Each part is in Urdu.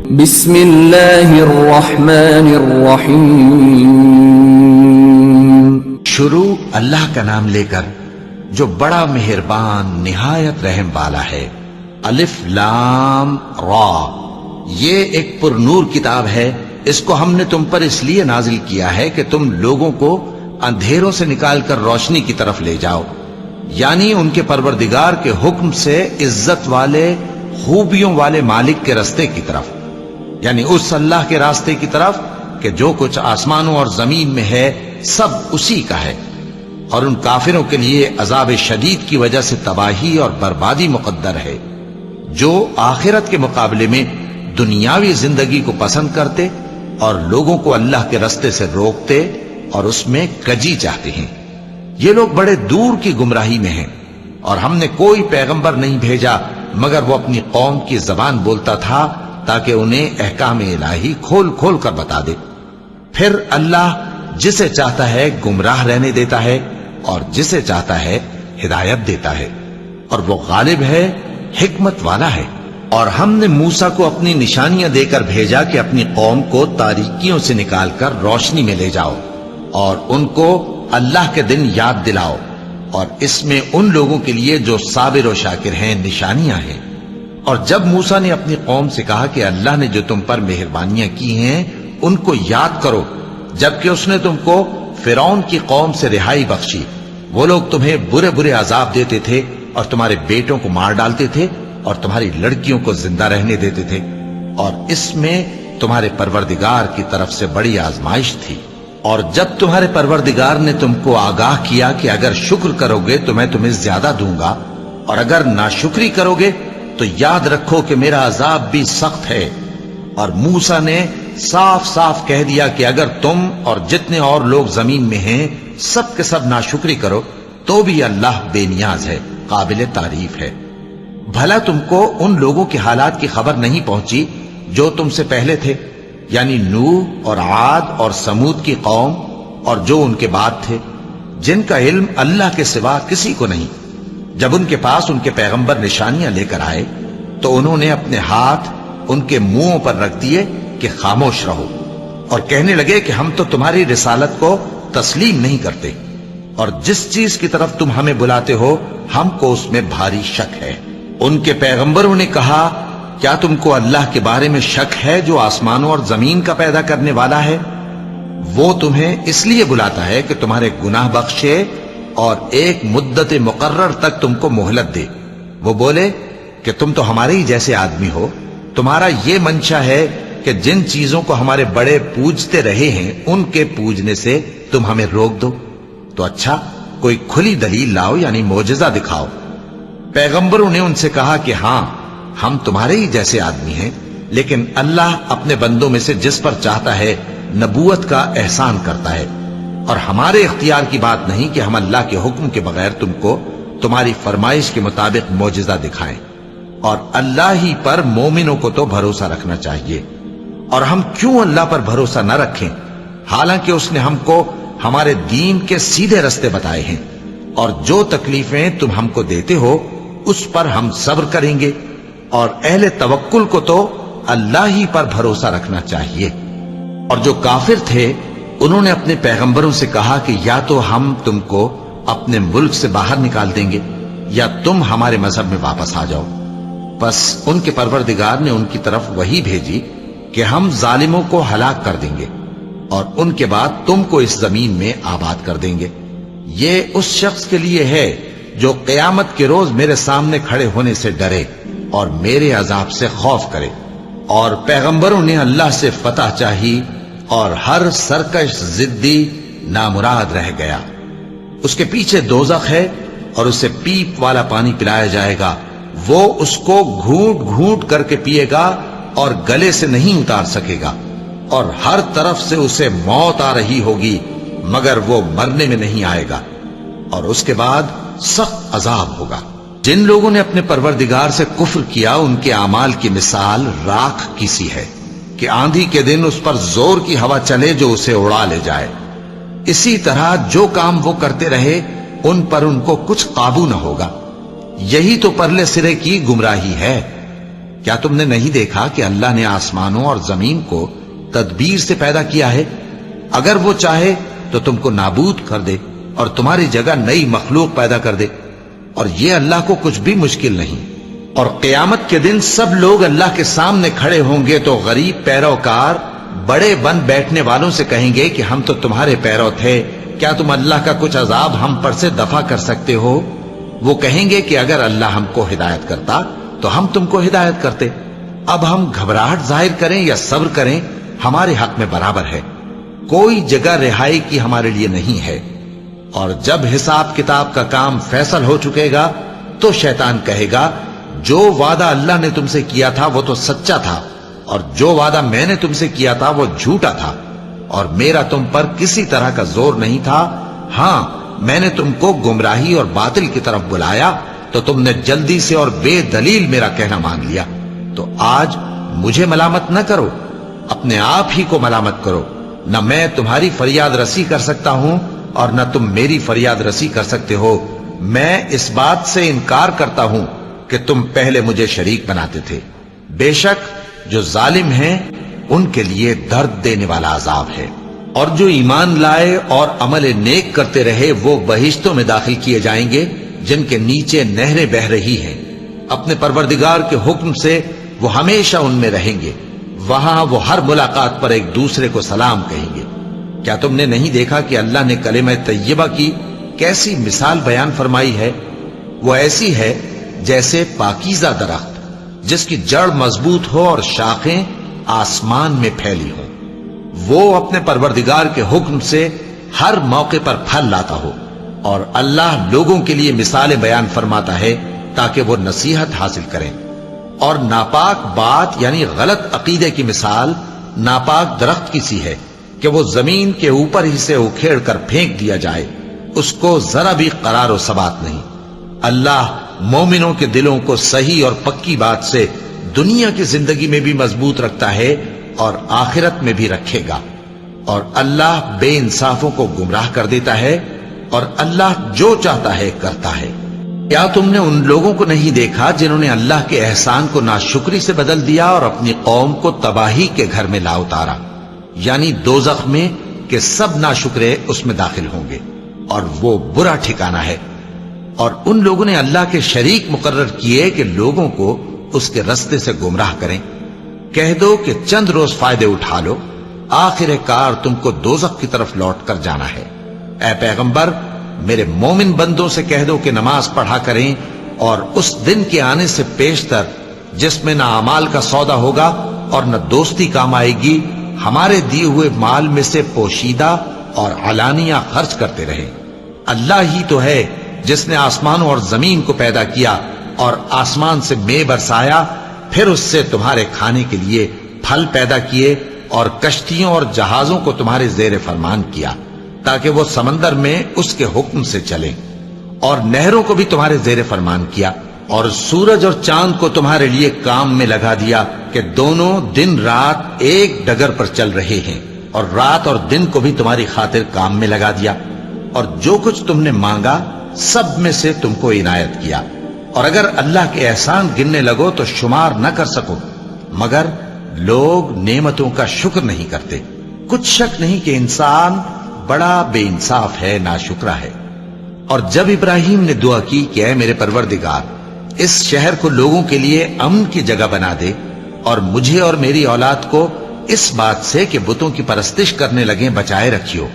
بسم اللہ الرحمن الرحیم. شروع اللہ کا نام لے کر جو بڑا مہربان نہایت رحم والا ہے. الف لام را، یہ ایک پر نور کتاب ہے. اس کو ہم نے تم پر اس لیے نازل کیا ہے کہ تم لوگوں کو اندھیروں سے نکال کر روشنی کی طرف لے جاؤ، یعنی ان کے پروردگار کے حکم سے عزت والے خوبیوں والے مالک کے راستے کی طرف، یعنی اس اللہ کے راستے کی طرف کہ جو کچھ آسمانوں اور زمین میں ہے سب اسی کا ہے. اور ان کافروں کے لیے عذاب شدید کی وجہ سے تباہی اور بربادی مقدر ہے، جو آخرت کے مقابلے میں دنیاوی زندگی کو پسند کرتے اور لوگوں کو اللہ کے راستے سے روکتے اور اس میں کجی چاہتے ہیں. یہ لوگ بڑے دور کی گمراہی میں ہیں، اور ہم نے کوئی پیغمبر نہیں بھیجا مگر وہ اپنی قوم کی زبان بولتا تھا تاکہ انہیں احکام الہی کھول کھول کر بتا دے. پھر اللہ جسے چاہتا ہے گمراہ رہنے دیتا ہے اور جسے چاہتا ہے ہدایت دیتا ہے، اور وہ غالب ہے، حکمت والا ہے. اور ہم نے موسیٰ کو اپنی نشانیاں دے کر بھیجا کہ اپنی قوم کو تاریکیوں سے نکال کر روشنی میں لے جاؤ اور ان کو اللہ کے دن یاد دلاؤ. اور اس میں ان لوگوں کے لیے جو صابر و شاکر ہیں نشانیاں ہیں. اور جب موسیٰ نے اپنی قوم سے کہا کہ اللہ نے جو تم پر مہربانیاں کی ہیں ان کو یاد کرو، جبکہ اس نے تم کو فرعون کی قوم سے رہائی بخشی. وہ لوگ تمہیں برے برے عذاب دیتے تھے اور تمہارے بیٹوں کو مار ڈالتے تھے اور تمہاری لڑکیوں کو زندہ رہنے دیتے تھے، اور اس میں تمہارے پروردگار کی طرف سے بڑی آزمائش تھی. اور جب تمہارے پروردگار نے تم کو آگاہ کیا کہ اگر شکر کرو گے تو میں تمہیں زیادہ دوں گا، اور اگر ناشکری کرو گے تو یاد رکھو کہ میرا عذاب بھی سخت ہے. اور موسیٰ نے صاف صاف کہہ دیا کہ اگر تم اور جتنے اور لوگ زمین میں ہیں سب کے سب ناشکری کرو تو بھی اللہ بے نیاز ہے، قابل تعریف ہے. بھلا تم کو ان لوگوں کے حالات کی خبر نہیں پہنچی جو تم سے پہلے تھے، یعنی نوح اور عاد اور سمود کی قوم اور جو ان کے بعد تھے، جن کا علم اللہ کے سوا کسی کو نہیں. جب ان کے پاس ان کے پیغمبر نشانیاں لے کر آئے تو انہوں نے اپنے ہاتھ ان کے منہوں پر رکھ دیے کہ خاموش رہو، اور کہنے لگے کہ ہم تو تمہاری رسالت کو تسلیم نہیں کرتے، اور جس چیز کی طرف تم ہمیں بلاتے ہو ہم کو اس میں بھاری شک ہے. ان کے پیغمبروں نے کہا کیا تم کو اللہ کے بارے میں شک ہے جو آسمانوں اور زمین کا پیدا کرنے والا ہے؟ وہ تمہیں اس لیے بلاتا ہے کہ تمہارے گناہ بخشے اور ایک مدت مقرر تک تم کو مہلت دے. وہ بولے کہ تم تو ہمارے ہی جیسے آدمی ہو، تمہارا یہ منشا ہے کہ جن چیزوں کو ہمارے بڑے پوجتے رہے ہیں ان کے پوجنے سے تم ہمیں روک دو. تو اچھا کوئی کھلی دلیل لاؤ، یعنی معجزہ دکھاؤ. پیغمبروں نے ان سے کہا کہ ہاں ہم تمہارے ہی جیسے آدمی ہیں، لیکن اللہ اپنے بندوں میں سے جس پر چاہتا ہے نبوت کا احسان کرتا ہے، اور ہمارے اختیار کی بات نہیں کہ ہم اللہ کے حکم کے بغیر تم کو تمہاری فرمائش کے مطابق معجزہ دکھائیں. اور اللہ ہی پر مومنوں کو تو بھروسہ رکھنا چاہیے. اور ہم کیوں اللہ پر بھروسہ نہ رکھیں حالانکہ اس نے ہم کو ہمارے دین کے سیدھے رستے بتائے ہیں، اور جو تکلیفیں تم ہم کو دیتے ہو اس پر ہم صبر کریں گے. اور اہل توکل کو تو اللہ ہی پر بھروسہ رکھنا چاہیے. اور جو کافر تھے انہوں نے اپنے پیغمبروں سے کہا کہ یا تو ہم تم کو اپنے ملک سے باہر نکال دیں گے یا تم ہمارے مذہب میں واپس آ جاؤ. پس ان کے پروردگار نے ان کی طرف وحی بھیجی کہ ہم ظالموں کو ہلاک کر دیں گے اور ان کے بعد تم کو اس زمین میں آباد کر دیں گے. یہ اس شخص کے لیے ہے جو قیامت کے روز میرے سامنے کھڑے ہونے سے ڈرے اور میرے عذاب سے خوف کرے. اور پیغمبروں نے اللہ سے فتح چاہی اور ہر سرکش ضدی نامراد رہ گیا. اس کے پیچھے دوزخ ہے اور اسے پیپ والا پانی پلایا جائے گا. وہ اس کو گھونٹ گھونٹ کر کے پیے گا اور گلے سے نہیں اتار سکے گا، اور ہر طرف سے اسے موت آ رہی ہوگی مگر وہ مرنے میں نہیں آئے گا، اور اس کے بعد سخت عذاب ہوگا. جن لوگوں نے اپنے پروردگار سے کفر کیا ان کے اعمال کی مثال راکھ کی سی ہے کہ آندھی کے دن اس پر زور کی ہوا چلے جو اسے اڑا لے جائے. اسی طرح جو کام وہ کرتے رہے ان پر ان کو کچھ قابو نہ ہوگا. یہی تو پرلے سرے کی گمراہی ہے. کیا تم نے نہیں دیکھا کہ اللہ نے آسمانوں اور زمین کو تدبیر سے پیدا کیا ہے؟ اگر وہ چاہے تو تم کو نابود کر دے اور تمہاری جگہ نئی مخلوق پیدا کر دے، اور یہ اللہ کو کچھ بھی مشکل نہیں۔ اور قیامت کے دن سب لوگ اللہ کے سامنے کھڑے ہوں گے تو غریب پیروکار بڑے بن بیٹھنے والوں سے کہیں گے کہ ہم تو تمہارے پیرو تھے، کیا تم اللہ کا کچھ عذاب ہم پر سے دفع کر سکتے ہو؟ وہ کہیں گے کہ اگر اللہ ہم کو ہدایت کرتا تو ہم تم کو ہدایت کرتے۔ اب ہم گھبراہٹ ظاہر کریں یا صبر کریں، ہمارے حق میں برابر ہے، کوئی جگہ رہائی کی ہمارے لیے نہیں ہے۔ اور جب حساب کتاب کا کام فیصل ہو چکے گا تو شیطان کہے گا جو وعدہ اللہ نے تم سے کیا تھا وہ تو سچا تھا، اور جو وعدہ میں نے تم سے کیا تھا وہ جھوٹا تھا، اور میرا تم پر کسی طرح کا زور نہیں تھا۔ ہاں، میں نے تم کو گمراہی اور باطل کی طرف بلایا تو تم نے جلدی سے اور بے دلیل میرا کہنا مان لیا۔ تو آج مجھے ملامت نہ کرو، اپنے آپ ہی کو ملامت کرو۔ نہ میں تمہاری فریاد رسی کر سکتا ہوں اور نہ تم میری فریاد رسی کر سکتے ہو۔ میں اس بات سے انکار کرتا ہوں کہ تم پہلے مجھے شریک بناتے تھے۔ بے شک جو ظالم ہیں ان کے لیے درد دینے والا عذاب ہے۔ اور جو ایمان لائے اور عمل نیک کرتے رہے وہ بہشتوں میں داخل کیے جائیں گے جن کے نیچے نہریں بہہ رہی ہیں۔ اپنے پروردگار کے حکم سے وہ ہمیشہ ان میں رہیں گے، وہاں وہ ہر ملاقات پر ایک دوسرے کو سلام کہیں گے۔ کیا تم نے نہیں دیکھا کہ اللہ نے کلمہ طیبہ کی کیسی مثال بیان فرمائی ہے؟ وہ ایسی ہے جیسے پاکیزہ درخت جس کی جڑ مضبوط ہو اور شاخیں آسمان میں پھیلی ہوں، وہ اپنے پروردگار کے حکم سے ہر موقع پر پھل لاتا ہو۔ اور اللہ لوگوں کے لیے مثالیں بیان فرماتا ہے تاکہ وہ نصیحت حاصل کریں۔ اور ناپاک بات یعنی غلط عقیدے کی مثال ناپاک درخت کی سی ہے کہ وہ زمین کے اوپر ہی سے اکھیڑ کر پھینک دیا جائے، اس کو ذرا بھی قرار و ثبات نہیں۔ اللہ مومنوں کے دلوں کو صحیح اور پکی بات سے دنیا کی زندگی میں بھی مضبوط رکھتا ہے اور آخرت میں بھی رکھے گا۔ اور اللہ بے انصافوں کو گمراہ کر دیتا ہے، اور اللہ جو چاہتا ہے کرتا ہے۔ کیا تم نے ان لوگوں کو نہیں دیکھا جنہوں نے اللہ کے احسان کو ناشکری سے بدل دیا اور اپنی قوم کو تباہی کے گھر میں لا اتارا، یعنی دوزخ میں کہ سب ناشکرے اس میں داخل ہوں گے، اور وہ برا ٹھکانہ ہے۔ اور ان لوگوں نے اللہ کے شریک مقرر کیے کہ لوگوں کو اس کے رستے سے گمراہ کریں۔ کہہ دو کہ چند روز فائدے اٹھا لو، آخر کار تم کو دوزخ کی طرف لوٹ کر جانا ہے۔ اے پیغمبر، میرے مومن بندوں سے کہہ دو کہ نماز پڑھا کریں، اور اس دن کے آنے سے پیشتر جس میں نہ اعمال کا سودا ہوگا اور نہ دوستی کام آئے گی، ہمارے دیے ہوئے مال میں سے پوشیدہ اور علانیہ خرچ کرتے رہیں۔ اللہ ہی تو ہے جس نے آسمانوں اور زمین کو پیدا کیا اور آسمان سے مے برسایا، پھر اس سے تمہارے کھانے کے لیے پھل پیدا کیے اور کشتیوں اور جہازوں کو تمہارے زیر فرمان کیا تاکہ وہ سمندر میں اس کے حکم سے چلیں، اور نہروں کو بھی تمہارے زیر فرمان کیا، اور سورج اور چاند کو تمہارے لیے کام میں لگا دیا کہ دونوں دن رات ایک ڈگر پر چل رہے ہیں، اور رات اور دن کو بھی تمہاری خاطر کام میں لگا دیا، اور جو کچھ تم نے مانگا سب میں سے تم کو عنایت کیا۔ اور اگر اللہ کے احسان گننے لگو تو شمار نہ کر سکو، مگر لوگ نعمتوں کا شکر نہیں کرتے۔ کچھ شک نہیں کہ انسان بڑا بے انصاف ہے، ناشکرا ہے۔ اور جب ابراہیم نے دعا کی کہ اے میرے پروردگار، اس شہر کو لوگوں کے لیے امن کی جگہ بنا دے، اور مجھے اور میری اولاد کو اس بات سے کہ بتوں کی پرستش کرنے لگیں بچائے رکھیو۔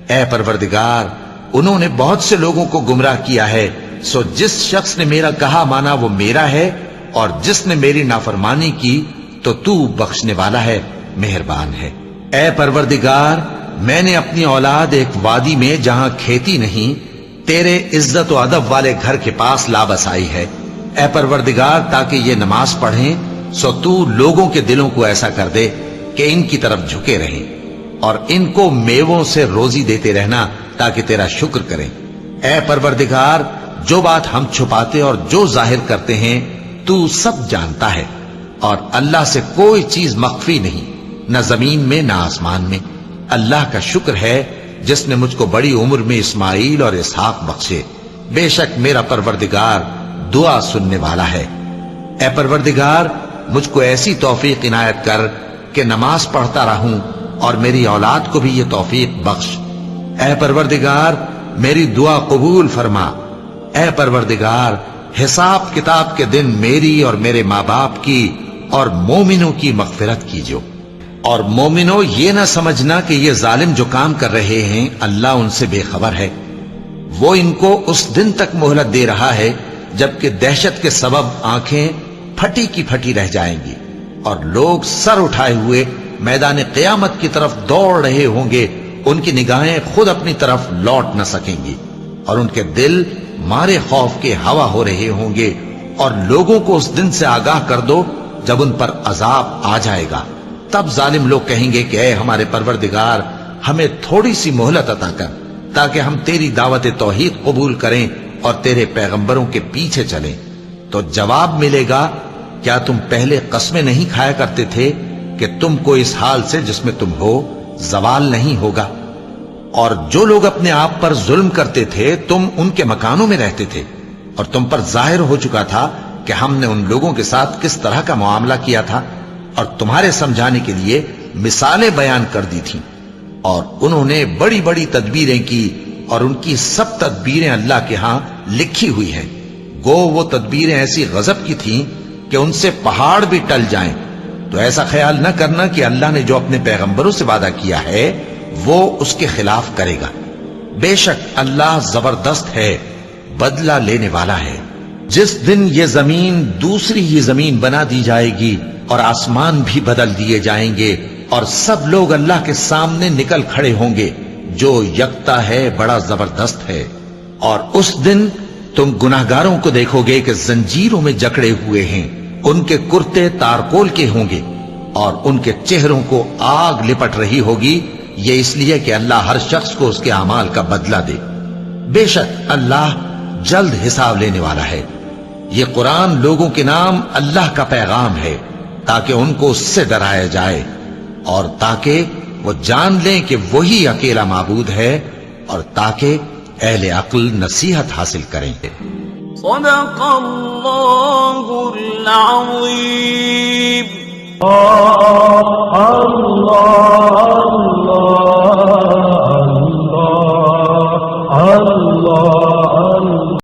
اے پروردگار، انہوں نے بہت سے لوگوں کو گمراہ کیا ہے، سو جس شخص نے میرا کہا مانا وہ میرا ہے، اور جس نے میری نافرمانی کی تو تو بخشنے والا ہے، مہربان ہے۔ اے پروردگار، میں نے اپنی اولاد ایک وادی میں جہاں کھیتی نہیں، تیرے عزت و ادب والے گھر کے پاس لا بسائی ہے۔ اے پروردگار، تاکہ یہ نماز پڑھیں، سو تو لوگوں کے دلوں کو ایسا کر دے کہ ان کی طرف جھکے رہیں، اور ان کو میووں سے روزی دیتے رہنا تاکہ تیرا شکر کریں۔ اے پروردگار، جو بات ہم چھپاتے اور جو ظاہر کرتے ہیں تو سب جانتا ہے، اور اللہ سے کوئی چیز مخفی نہیں، نہ زمین میں نہ آسمان میں۔ اللہ کا شکر ہے جس نے مجھ کو بڑی عمر میں اسماعیل اور اسحاق بخشے، بے شک میرا پروردگار دعا سننے والا ہے۔ اے پروردگار، مجھ کو ایسی توفیق عنایت کر کہ نماز پڑھتا رہوں اور میری اولاد کو بھی یہ توفیق بخش۔ اے پروردگار میری دعا قبول فرما۔ اے پروردگار حساب کتاب کے دن میری اور میرے ماں باپ کی اور مومنوں کی مغفرت کیجو۔ اور مومنوں یہ نہ سمجھنا کہ یہ ظالم جو کام کر رہے ہیں اللہ ان سے بے خبر ہے، وہ ان کو اس دن تک مہلت دے رہا ہے جبکہ دہشت کے سبب آنکھیں پھٹی کی پھٹی رہ جائیں گی اور لوگ سر اٹھائے ہوئے میدان قیامت کی طرف دوڑ رہے ہوں گے، ان کی نگاہیں خود اپنی طرف لوٹ نہ سکیں گی اور ان کے دل مارے خوف کے ہوا ہو رہے ہوں گے۔ اور لوگوں کو اس دن سے آگاہ کر دو جب ان پر عذاب آ جائے گا، تب ظالم لوگ کہیں گے کہ اے ہمارے پروردگار ہمیں تھوڑی سی مہلت عطا کر تاکہ ہم تیری دعوت توحید قبول کریں اور تیرے پیغمبروں کے پیچھے چلیں۔ تو جواب ملے گا کیا تم پہلے قسمیں نہیں کھایا کرتے تھے کہ تم کو اس حال سے جس میں تم ہو زوال نہیں ہوگا؟ اور جو لوگ اپنے آپ پر ظلم کرتے تھے تم ان کے مکانوں میں رہتے تھے اور تم پر ظاہر ہو چکا تھا کہ ہم نے ان لوگوں کے ساتھ کس طرح کا معاملہ کیا تھا اور تمہارے سمجھانے کے لیے مثالیں بیان کر دی تھیں۔ اور انہوں نے بڑی بڑی تدبیریں کی اور ان کی سب تدبیریں اللہ کے ہاں لکھی ہوئی ہیں، گو وہ تدبیریں ایسی غضب کی تھیں کہ ان سے پہاڑ بھی ٹل جائیں۔ تو ایسا خیال نہ کرنا کہ اللہ نے جو اپنے پیغمبروں سے وعدہ کیا ہے وہ اس کے خلاف کرے گا۔ بے شک اللہ زبردست ہے، بدلہ لینے والا ہے۔ جس دن یہ زمین دوسری ہی زمین بنا دی جائے گی اور آسمان بھی بدل دیے جائیں گے اور سب لوگ اللہ کے سامنے نکل کھڑے ہوں گے جو یکتا ہے، بڑا زبردست ہے۔ اور اس دن تم گناہگاروں کو دیکھو گے کہ زنجیروں میں جکڑے ہوئے ہیں، ان کے کرتے تارکول کے ہوں گے اور ان کے چہروں کو آگ لپٹ رہی ہوگی، یہ اس لیے کہ اللہ ہر شخص کو اس کے اعمال کا بدلہ دے۔ بے شک اللہ جلد حساب لینے والا ہے۔ یہ قرآن لوگوں کے نام اللہ کا پیغام ہے تاکہ ان کو اس سے ڈرایا جائے اور تاکہ وہ جان لیں کہ وہی اکیلا معبود ہے اور تاکہ اہل عقل نصیحت حاصل کریں۔ صدق اللہ العظیم۔